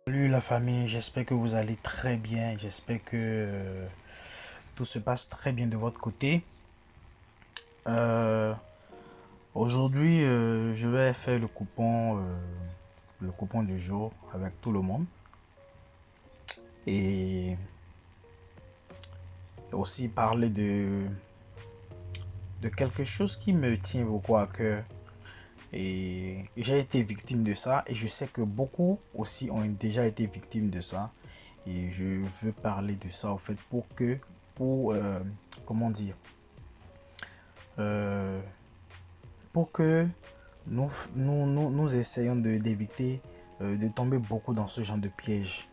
Salut la famille, j'espère que vous allez très bien, j'espère que tout se passe très bien de votre côté. Euh, Aujourd'hui, je vais faire le coupon du jour avec tout le monde et aussi parler de quelque chose qui me tient beaucoup à cœur. Et j'ai été victime de ça et je sais que beaucoup aussi ont déjà été victimes de ça. Et je veux parler de ça en fait pour comment dire, euh, pour que nous essayons d'éviter de tomber beaucoup dans ce genre de piège.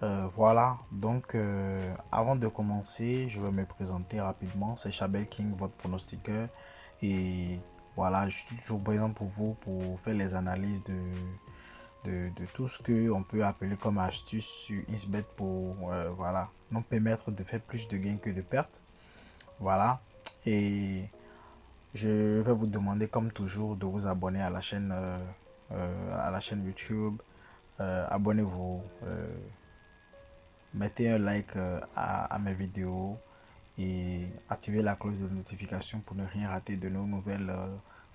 Voilà, donc avant de commencer, je vais me présenter rapidement. C'est Chabel King, votre pronostiqueur. Et voilà, je suis toujours présent pour vous pour faire les analyses de tout ce qu'on peut appeler comme astuce sur Insbet pour voilà, nous permettre de faire plus de gains que de pertes. Voilà, et je vais vous demander comme toujours de vous abonner à la chaîne YouTube. Abonnez-vous, mettez un like à mes vidéos et activez la cloche de notification pour ne rien rater de nos nouvelles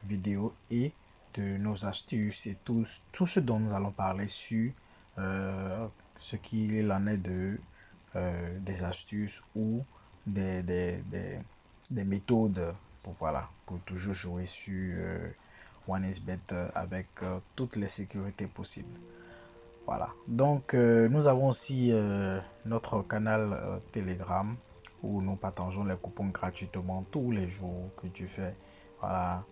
vidéos et de nos astuces et tout ce dont nous allons parler sur ce qu'il en est des astuces ou des, des, des, des méthodes pour, voilà, pour toujours jouer sur OneXBet avec toutes les sécurités possibles. Voilà. Donc, nous avons aussi notre canal Telegram où nous partageons les coupons gratuitement tous les jours que tu fais. Voilà.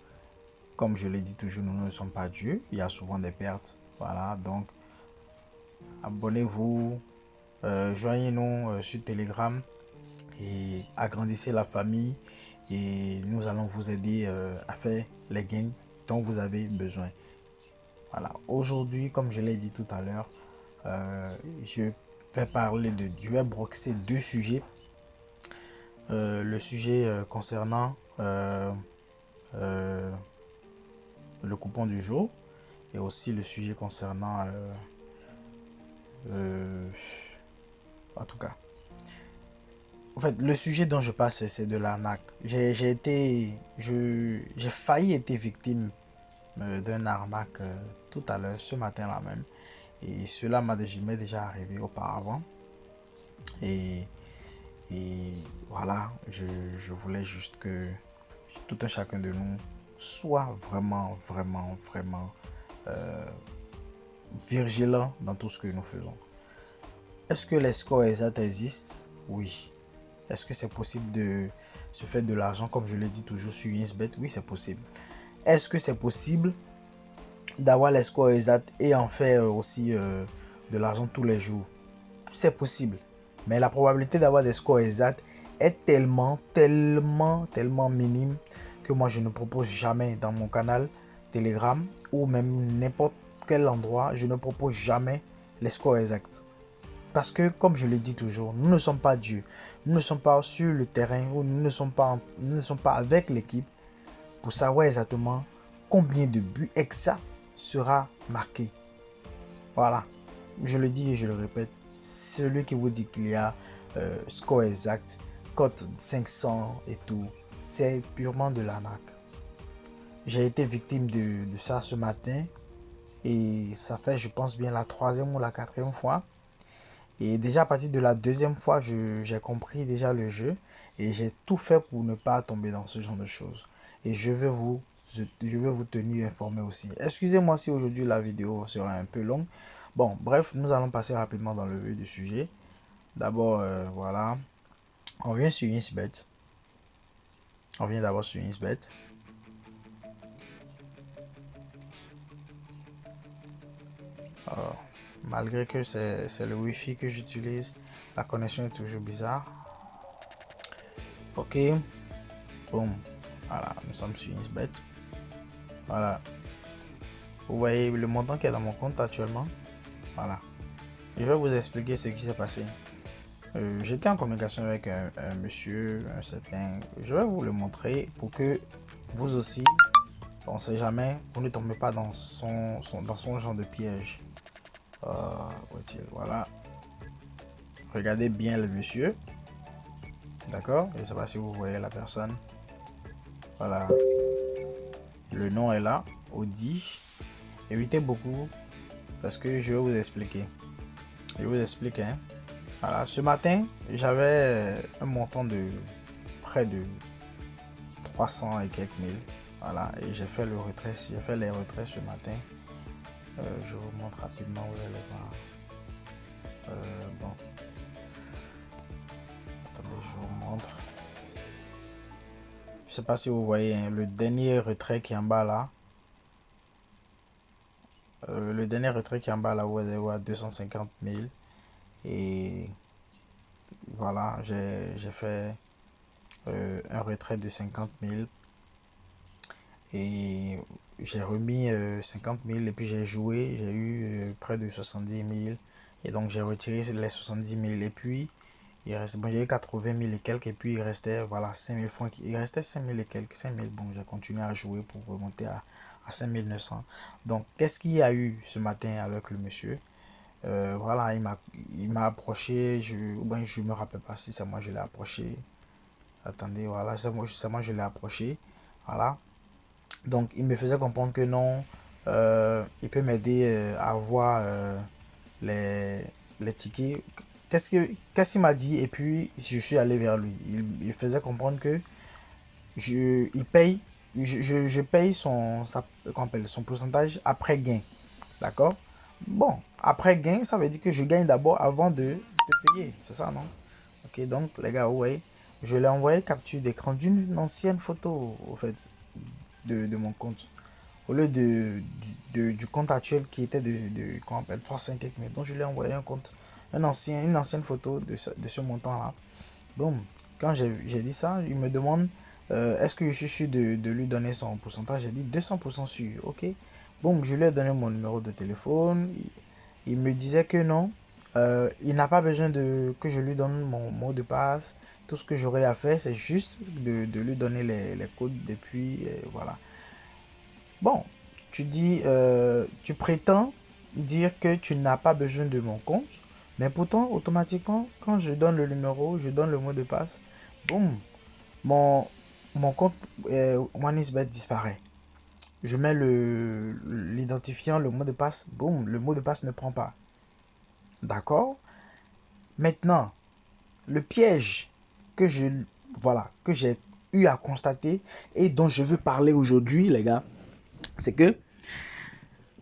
Comme je l'ai dit toujours, nous ne sommes pas Dieu. Il y a souvent des pertes. Voilà. Donc, abonnez-vous, joignez-nous sur Telegram et agrandissez la famille. Et nous allons vous aider à faire les gains dont vous avez besoin. Voilà. Aujourd'hui, comme je l'ai dit tout à l'heure, je je vais broxer deux sujets. Le sujet concernant euh, le coupon du jour et aussi le sujet concernant euh, en tout cas. En fait, le sujet dont je passe, c'est de l'arnaque. J'ai failli être victime d'un arnaque tout à l'heure, ce matin-là même. Et cela m'est déjà arrivé auparavant. Et Et voilà, je voulais juste que tout un chacun de nous soit vraiment euh, vigilant dans tout ce que nous faisons. Est-ce que les scores exacts existent? Oui. Est-ce que c'est possible de se faire de l'argent comme je le dis toujours sur Insbet? Oui, c'est possible. Est-ce que c'est possible d'avoir les scores exacts et en faire aussi de l'argent tous les jours? C'est possible. Mais la probabilité d'avoir des scores exacts est tellement minime que moi je ne propose jamais dans mon canal Telegram ou même n'importe quel endroit, je ne propose jamais les scores exacts. Parce que comme je le dis toujours, nous ne sommes pas Dieu. Nous ne sommes pas sur le terrain ou nous ne sommes pas avec l'équipe pour savoir exactement combien de buts exacts sera marqué. Voilà. Je le dis et je le répète, celui qui vous dit qu'il y a score exact, cote 500 et tout, c'est purement de l'arnaque. J'ai été victime de ça ce matin et ça fait, je pense bien, la troisième ou la quatrième fois. Et déjà à partir de la deuxième fois, j'ai compris déjà le jeu et j'ai tout fait pour ne pas tomber dans ce genre de choses. Et je veux vous tenir informé aussi. Excusez-moi si aujourd'hui la vidéo sera un peu longue. Bon, bref, nous allons passer rapidement dans le vif du sujet. D'abord, voilà, on vient sur Insbet. On vient d'abord sur Insbet. Euh, Malgré que c'est le Wi-Fi que j'utilise, la connexion est toujours bizarre. Ok, boum. Voilà, nous sommes sur Insbet. Voilà. Vous voyez le montant qui est dans mon compte actuellement. Voilà. Je vais vous expliquer ce qui s'est passé. J'étais en communication avec un monsieur, un certain. Je vais vous le montrer pour que vous aussi, on ne sait jamais, vous ne tombez pas dans son genre de piège. Où est-il? Voilà. Regardez bien le monsieur. D'accord? Je ne sais pas si vous voyez la personne. Voilà. Le nom est là. Audi. Évitez beaucoup parce que je vais vous expliquer. Je vous explique. Hein. Voilà. Ce matin, j'avais un montant de près de 300 et quelques mille. Voilà. Et j'ai fait le retrait. J'ai fait les retraits ce matin. Je vous montre rapidement. Vous allez voir. Bon. Attendez, je vous montre. Je sais pas si vous voyez hein, le dernier retrait qui est en bas là. Le dernier retrait qui est en bas là, vous allez voir 250 000. Et voilà, j'ai fait un retrait de 50 000. Et j'ai remis 50 000 et puis j'ai joué. J'ai eu près de 70 000. Et donc j'ai retiré les 70 000. Et puis il reste, bon, j'ai eu 80 000 et quelques. Et puis il restait voilà 5 000 francs. Il restait 5 000 et quelques. 5 000. Bon, j'ai continué à jouer pour remonter à 5 900. Donc qu'est-ce qu'il y a eu ce matin avec le monsieur? Voilà, il m'a approché. Ben, je me rappelle pas si c'est moi je l'ai approché. Attendez, voilà, c'est moi je l'ai approché. Voilà. Donc il me faisait comprendre que non, il peut m'aider à avoir les, les tickets. Qu'est-ce qu'il m'a dit? Et puis je suis allé vers lui. Il faisait comprendre que il paye, je paye son pourcentage après gain. D'accord? Bon, après gain, ça veut dire que je gagne d'abord avant de te payer. C'est ça, non? Ok, donc les gars, ouais, je l'ai envoyé capture d'écran d'une ancienne photo, au fait, de mon compte. Au lieu du compte actuel qui était comment on appelle, 300 quelques mille. Donc je lui ai envoyé une ancienne photo de ce montant-là. Boum. Quand j'ai dit ça, il me demande est-ce que je suis sûr de lui donner son pourcentage. J'ai dit 200% sûr. Ok. Boum, je lui ai donné mon numéro de téléphone. Il me disait que non. Il n'a pas besoin que je lui donne mon mot de passe. Tout ce que j'aurais à faire, c'est juste de lui donner les codes depuis. Voilà. Bon, tu prétends dire que tu n'as pas besoin de mon compte, mais pourtant, automatiquement, quand je donne le numéro, je donne le mot de passe, boum, mon, mon compte OneXBet disparaît. Je mets l'identifiant, le mot de passe, boum, le mot de passe ne prend pas. D'accord? Maintenant, le piège que que j'ai eu à constater et dont je veux parler aujourd'hui, les gars, c'est que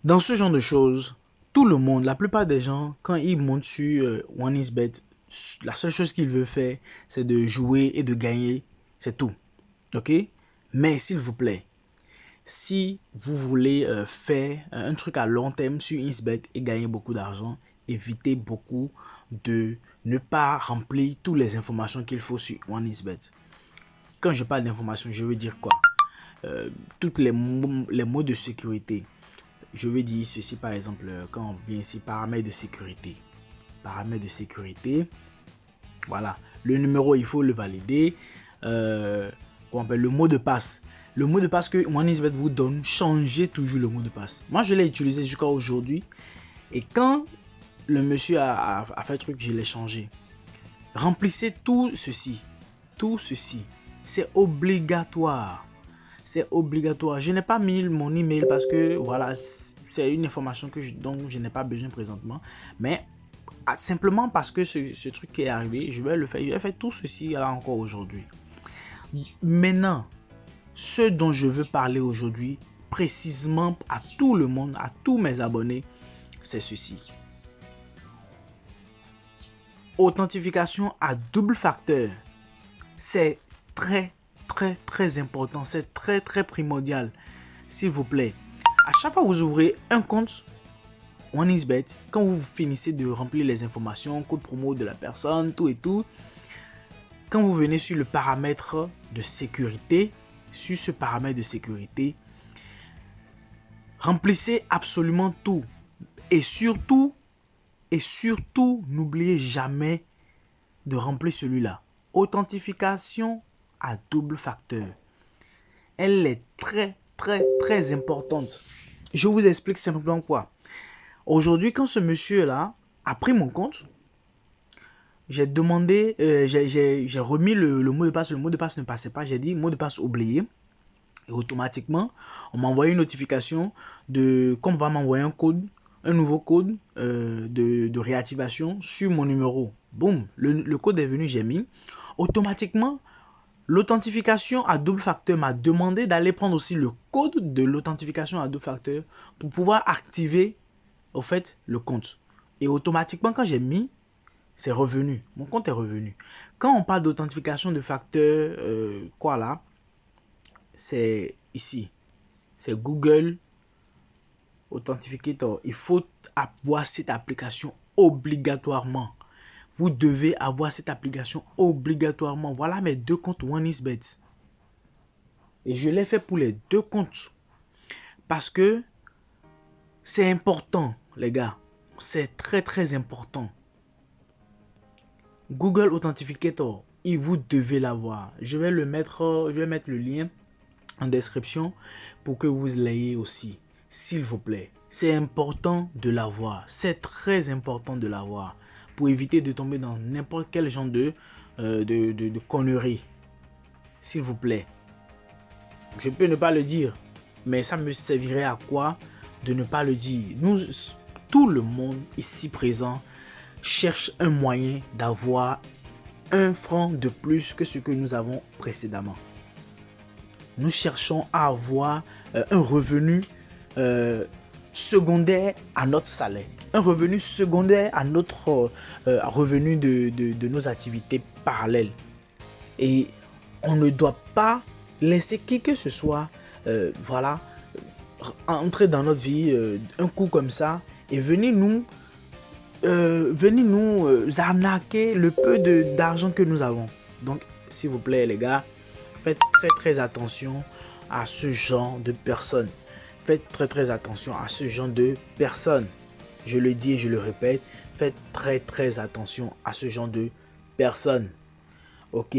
dans ce genre de choses, tout le monde, la plupart des gens, quand ils montent sur OneXBet, la seule chose qu'ils veulent faire, c'est de jouer et de gagner. C'est tout. Ok? Mais s'il vous plaît, si vous voulez faire un truc à long terme sur OneXBet et gagner beaucoup d'argent, évitez beaucoup de ne pas remplir toutes les informations qu'il faut sur OneXBet. Quand je parle d'informations, je veux dire quoi? Toutes les mots de sécurité. Je vais dire ceci par exemple, quand on vient ici, paramètres de sécurité. Paramètres de sécurité. Voilà. Le numéro, il faut le valider. On appelle le mot de passe. Le mot de passe que OneXBet vous donne, changez toujours le mot de passe. Moi, je l'ai utilisé jusqu'à aujourd'hui. Et quand le monsieur a fait le truc, je l'ai changé. Remplissez tout ceci. Tout ceci. C'est obligatoire. C'est obligatoire. Je n'ai pas mis mon email parce que voilà, c'est une information dont je n'ai pas besoin présentement. Mais simplement parce que ce truc qui est arrivé, je vais le faire. Je vais faire tout ceci là encore aujourd'hui. Maintenant, ce dont je veux parler aujourd'hui, précisément à tout le monde, à tous mes abonnés, c'est ceci. Authentification à double facteur. C'est très important, c'est très primordial. S'il vous plaît, à chaque fois que vous ouvrez un compte OneXBet, quand vous finissez de remplir les informations, code promo de la personne, tout et tout, quand vous venez sur le paramètre de sécurité, sur ce paramètre de sécurité, remplissez absolument tout. Et surtout, n'oubliez jamais de remplir celui-là. Authentification à double facteur. Elle est très importante. Je vous explique simplement quoi. Aujourd'hui, quand ce monsieur-là a pris mon compte, j'ai demandé, j'ai remis le mot de passe. Le mot de passe ne passait pas. J'ai dit mot de passe oublié. Et automatiquement, on m'a envoyé une notification de qu'on va m'envoyer un nouveau code de réactivation sur mon numéro. Boum, le code est venu, j'ai mis. Automatiquement, l'authentification à double facteur m'a demandé d'aller prendre aussi le code de l'authentification à double facteur pour pouvoir activer au fait le compte. Et automatiquement, quand j'ai mis, c'est revenu. Mon compte est revenu. Quand on parle d'authentification de facteur, quoi là, c'est ici. C'est Google Authenticator. Il faut avoir cette application obligatoirement. Vous devez avoir cette application obligatoirement. Voilà mes deux comptes OneXBet. Et je l'ai fait pour les deux comptes. Parce que c'est important, les gars. C'est très très important. Google Authenticator, et vous devez l'avoir. Je vais mettre le lien en description pour que vous l'ayez aussi. S'il vous plaît, c'est important de l'avoir. C'est très important de l'avoir pour éviter de tomber dans n'importe quel genre de conneries. S'il vous plaît. Je peux ne pas le dire, mais ça me servirait à quoi de ne pas le dire? Nous, tout le monde ici présent cherche un moyen d'avoir 1 franc de plus que ce que nous avons précédemment. Nous cherchons à avoir un revenu secondaire à notre salaire. Un revenu secondaire à notre revenu de nos activités parallèles. Et on ne doit pas laisser qui que ce soit entrer dans notre vie un coup comme ça et venir nous arnaquer le peu d'argent que nous avons. Donc, s'il vous plaît, les gars, faites très très attention à ce genre de personnes. Faites très très attention à ce genre de personnes. Je le dis et je le répète, faites très très attention à ce genre de personnes. Ok.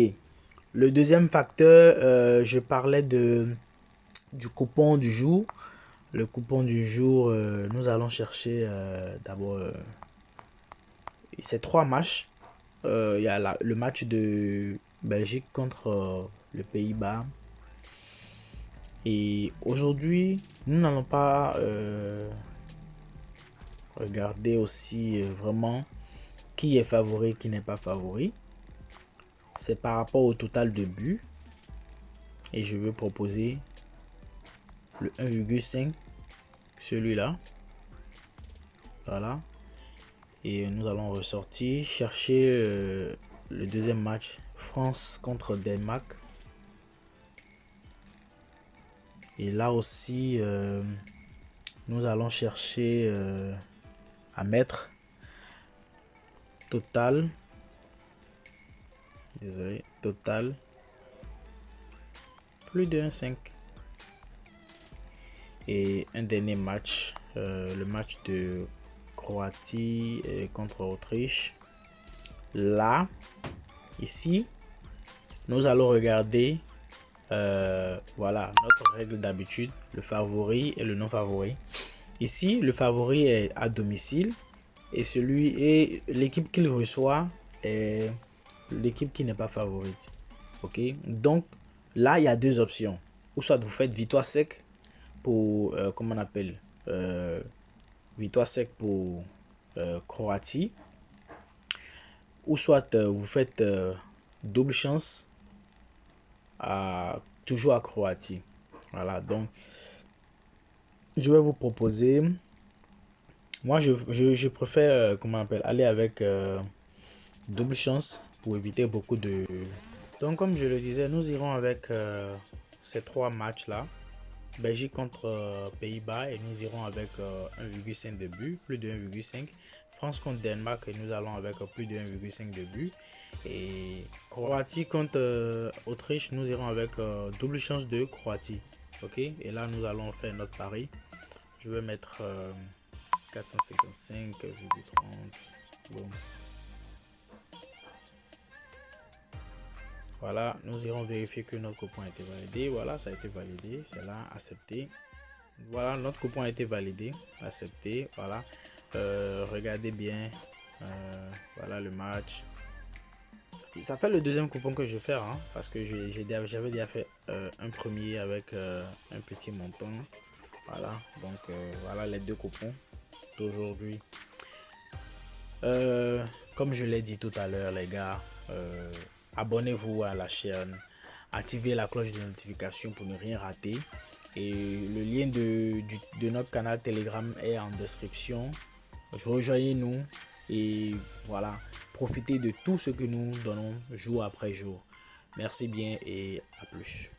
Le deuxième facteur, je parlais du coupon du jour. Le coupon du jour, nous allons chercher d'abord ces 3 matchs. Il y a le match de Belgique contre le Pays-Bas. Et aujourd'hui, nous n'allons pas regarder aussi vraiment qui est favori, qui n'est pas favori. C'est par rapport au total de buts. Et je veux proposer le 1,5, celui-là. Voilà. Et nous allons ressortir, chercher le deuxième match, France contre Danemark. Et là aussi, nous allons chercher à mettre total. Désolé, total. Plus de 1,5. Et un dernier match, le match de Croatie contre Autriche. Là, ici, nous allons regarder voilà notre règle d'habitude, le favori et le non favori. Ici, le favori est à domicile et l'équipe qu'il reçoit est l'équipe qui n'est pas favorite. Ok, donc là il y a deux options. Ou soit vous faites victoire sec pour comment on appelle victoire sec pour Croatie, ou soit vous faites double chance toujours à Croatie. Voilà, donc je vais vous proposer, moi je préfère comment on appelle, aller avec double chance pour éviter beaucoup de... Donc comme je le disais, nous irons avec ces 3 matchs là. Belgique contre Pays-Bas et nous irons avec 1,5 de but, plus de 1,5. France contre Danemark et nous allons avec plus de 1,5 de but. Et Croatie contre Autriche, nous irons avec double chance de Croatie. Ok, et là nous allons faire notre pari. Je vais mettre 455,30. Bon. Voilà, nous irons vérifier que notre coupon a été validé. Voilà, ça a été validé. C'est là, accepté. Voilà, notre coupon a été validé, accepté. Voilà, Regardez bien. Voilà le match. Ça fait le deuxième coupon que je vais faire, hein, parce que j'avais déjà fait un premier avec un petit montant. Voilà, donc voilà les deux coupons d'aujourd'hui. Comme je l'ai dit tout à l'heure, les gars, abonnez-vous à la chaîne, activez la cloche de notification pour ne rien rater. Et le lien de notre canal Telegram est en description. Rejoignez-nous et voilà, profitez de tout ce que nous donnons jour après jour. Merci bien et à plus.